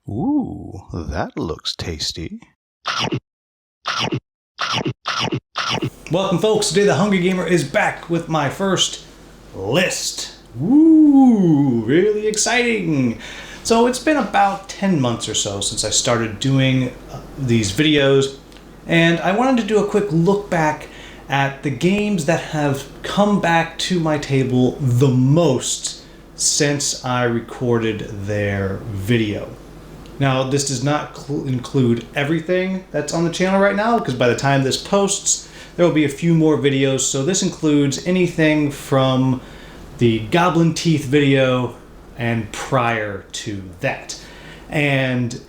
Ooh, that looks tasty. Welcome, folks. Today the Hungry Gamer is back with my first list. Woo! Really exciting. So it's been about 10 months or so since I started doing these videos, and I wanted to do a quick look back at the games that have come back to my table the most since I recorded their video. Now, this does not include everything that's on the channel right now, because by the time this posts, there will be a few more videos. So this includes anything from the Goblin Teeth video and prior to that. And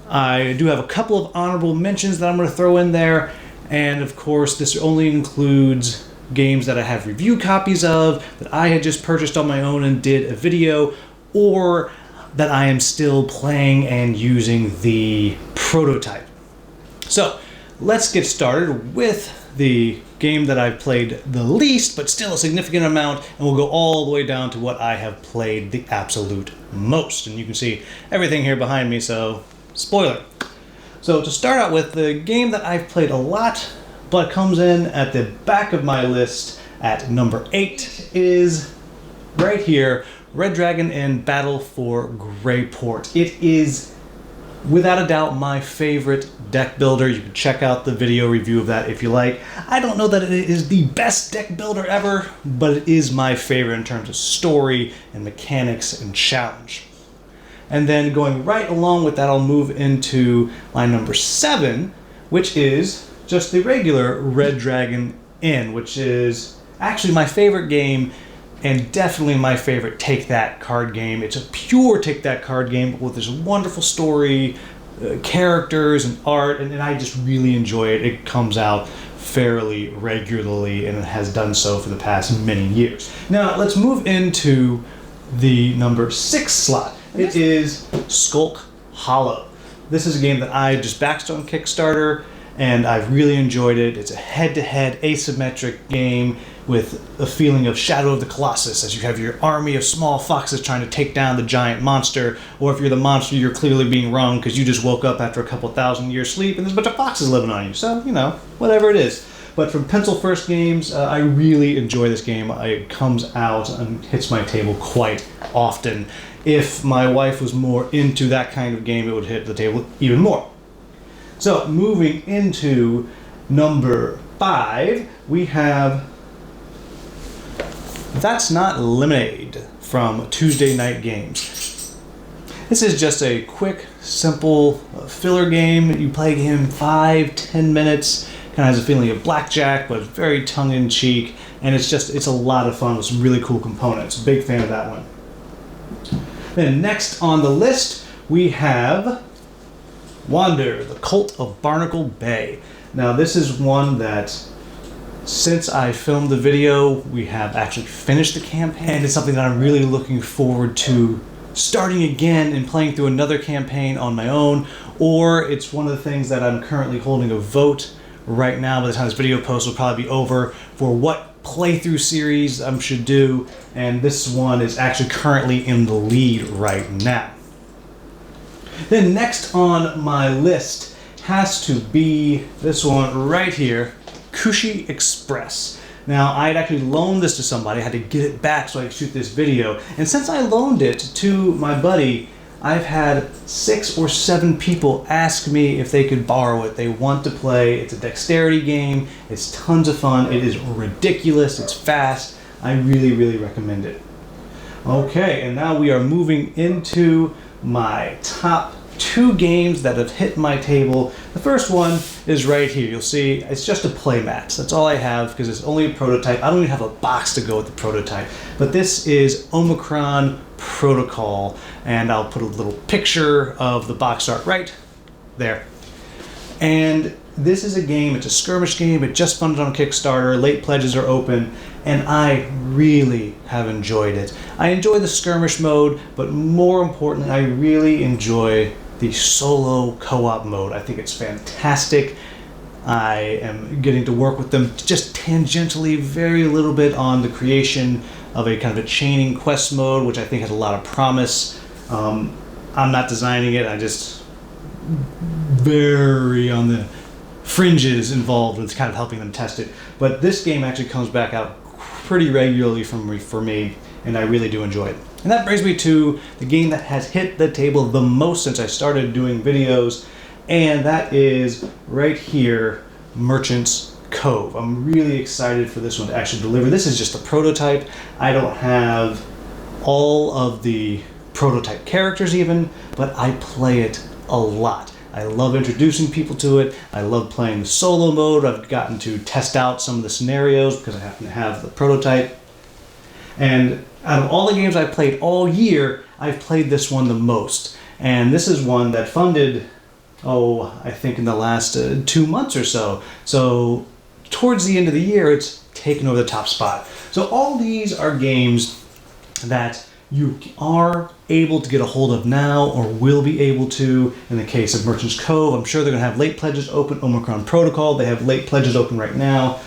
I do have a couple of honorable mentions that I'm going to throw in there. And of course, this only includes games that I have review copies of, that I had just purchased on my own and did a video, or that I am still playing and using the prototype. So let's get started with the game that I've played the least, but still a significant amount, and we'll go all the way down to what I have played the absolute most. And you can see everything here behind me, so spoiler. So to start out with, the game that I've played a lot, but comes in at the back of my list at number 8 is right here, Red Dragon and Battle for Greyport. It is, without a doubt, my favorite deck builder. You can check out the video review of that if you like. I don't know that it is the best deck builder ever, but it is my favorite in terms of story and mechanics and challenge. And then going right along with that, I'll move into my number 7, which is just the regular Red Dragon Inn, which is actually my favorite game and definitely my favorite Take That card game. It's a pure Take That card game, but with this wonderful story, characters, and art, and I just really enjoy it. It comes out fairly regularly, and it has done so for the past many years. Now, let's move into the number 6 slot. It is Kulk Hollow. This is a game that I just backed on Kickstarter, and I've really enjoyed it. It's a head-to-head asymmetric game with a feeling of Shadow of the Colossus, as you have your army of small foxes trying to take down the giant monster, or if you're the monster, you're clearly being wrung because you just woke up after a couple thousand years sleep and there's a bunch of foxes living on you. So, you know, whatever it is. But from Pencil First Games, I really enjoy this game. It comes out and hits my table quite often. If my wife was more into that kind of game, it would hit the table even more. So, moving into number 5, we have That's Not Lemonade from Tuesday Night Games. This is just a quick, simple filler game. You play a game in 5-10 minutes. Kind of has a feeling of blackjack, but it's very tongue-in-cheek, and it's a lot of fun with some really cool components. Big fan of that one. Then next on the list, we have Wander, the Cult of Barnacle Bay. Now this is one that, since I filmed the video, we have actually finished the campaign, and it's something that I'm really looking forward to starting again and playing through another campaign on my own, or it's one of the things that I'm currently holding a vote right now. By the time this video posts, will probably be over for what playthrough series I should do, and this one is actually currently in the lead right now. Then next on my list has to be this one right here, Khushi Express. Now, I had actually loaned this to somebody. I had to get it back so I could shoot this video. And since I loaned it to my buddy, I've had 6 or 7 people ask me if they could borrow it. They want to play. It's a dexterity game. It's tons of fun. It is ridiculous. It's fast. I really, really recommend it. Okay, and now we are moving into my top 2 games that have hit my table. The first one is right here. You'll see it's just a playmat. That's all I have because it's only a prototype. I don't even have a box to go with the prototype. But this is Omicron Protocol, and I'll put a little picture of the box art right there. And this is a game, it's a skirmish game. It just funded on Kickstarter. Late pledges are open, and I really have enjoyed it. I enjoy the skirmish mode, but more importantly, I really enjoy the solo co-op mode. I think it's fantastic. I am getting to work with them just tangentially, very little bit on the creation of a kind of a chaining quest mode, which I think has a lot of promise. I'm not designing it. I just very on the fringes involved with kind of helping them test it. But this game actually comes back out pretty regularly for me, and I really do enjoy it. And that brings me to the game that has hit the table the most since I started doing videos, and that is right here, Merchant's Cove. I'm really excited for this one to actually deliver. This is just a prototype. I don't have all of the prototype characters even, but I play it a lot. I love introducing people to it. I love playing the solo mode. I've gotten to test out some of the scenarios because I happen to have the prototype. And out of all the games I've played all year, I've played this one the most. And this is one that funded, I think in the last 2 months or so. So towards the end of the year, it's taken over the top spot. So all these are games that you are able to get a hold of now or will be able to. In the case of Merchant's Cove, I'm sure they're going to have late pledges open. Omicron Protocol, they have late pledges open right now.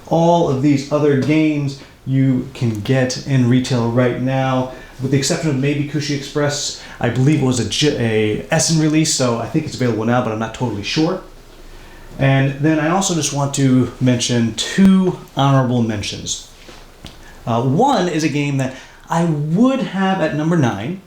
All of these other games you can get in retail right now, with the exception of maybe Khushi Express. I believe it was a Essen release, so I think it's available now, but I'm not totally sure. And then I also just want to mention 2 honorable mentions. One is a game that I would have at number 9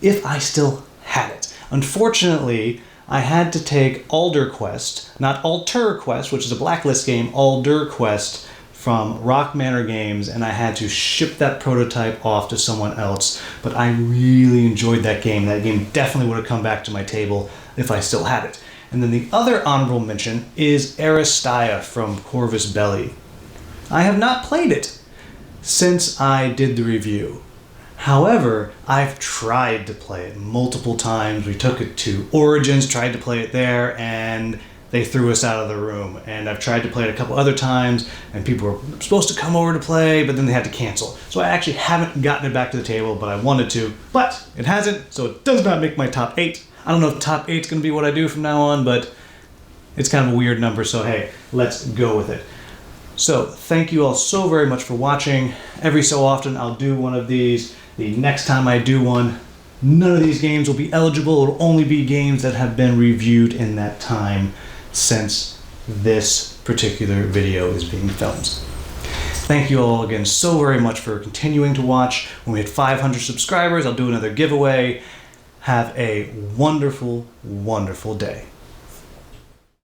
if I still had it. Unfortunately, I had to take Alder Quest, not Alter Quest, which is a blacklist game, Alder Quest from Rock Manor Games, and I had to ship that prototype off to someone else. But I really enjoyed that game. That game definitely would have come back to my table if I still had it. And then the other honorable mention is Aristia from Corvus Belli. I have not played it since I did the review. However, I've tried to play it multiple times. We took it to Origins, tried to play it there, and they threw us out of the room. And I've tried to play it a couple other times, and people were supposed to come over to play, but then they had to cancel. So I actually haven't gotten it back to the table, but I wanted to. But it hasn't, so it does not make my top 8. I don't know if top 8 is going to be what I do from now on, but it's kind of a weird number, so hey, let's go with it. So thank you all so very much for watching. Every so often I'll do one of these. The next time I do one, none of these games will be eligible. It'll only be games that have been reviewed in that time since this particular video is being filmed. Thank you all again so very much for continuing to watch. When we hit 500 subscribers, I'll do another giveaway. Have a wonderful, wonderful day.